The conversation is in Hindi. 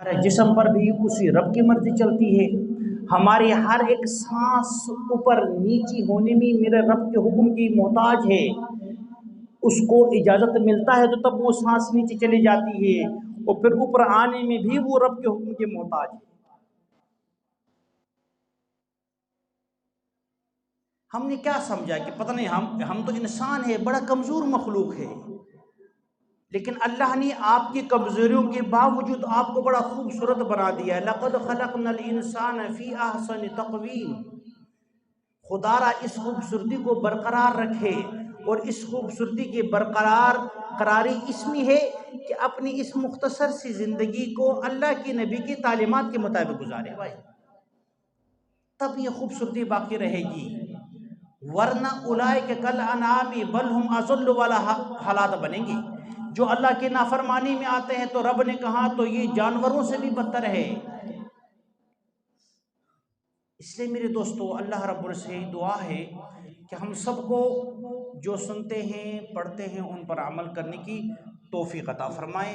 हमारे जिस्म पर भी उसी रब की मर्जी चलती है। हमारी हर एक सांस ऊपर नीची होने में मेरे रब के हुक्म की मोहताज है। उसको इजाज़त मिलता है तो तब वो सांस नीचे चली जाती है, और फिर ऊपर आने में भी वो रब के हुक्म की मोहताज है। हमने क्या समझा कि पता नहीं हम तो इंसान है, बड़ा कमज़ोर मखलूक है, लेकिन अल्लाह ने आपकी कमज़ोरियों के बावजूद आपको बड़ा खूबसूरत बना दिया है। लक़द ख़लक़नल इंसान फ़ी अहसनि तक़वीम। खुदारा इस खूबसूरती को बरकरार रखे, और इस खूबसूरती की बरकरार करारी इसमें है कि अपनी इस मुख्तसर सी ज़िंदगी को अल्लाह के नबी की तालीमात के मुताबिक गुजारे भाई, तब ये खूबसूरती बाकी रहेगी। वरना उलाइक कल अनामी बल हुम अज़ल्लु वाला हालात बनेंगे। जो अल्लाह की नाफरमानी में आते हैं तो रब ने कहा तो ये जानवरों से भी बदतर है। इसलिए मेरे दोस्तों, अल्लाह रब्बुल से दुआ है कि हम सबको जो सुनते हैं पढ़ते हैं उन पर अमल करने की तौफीक अता फरमाए।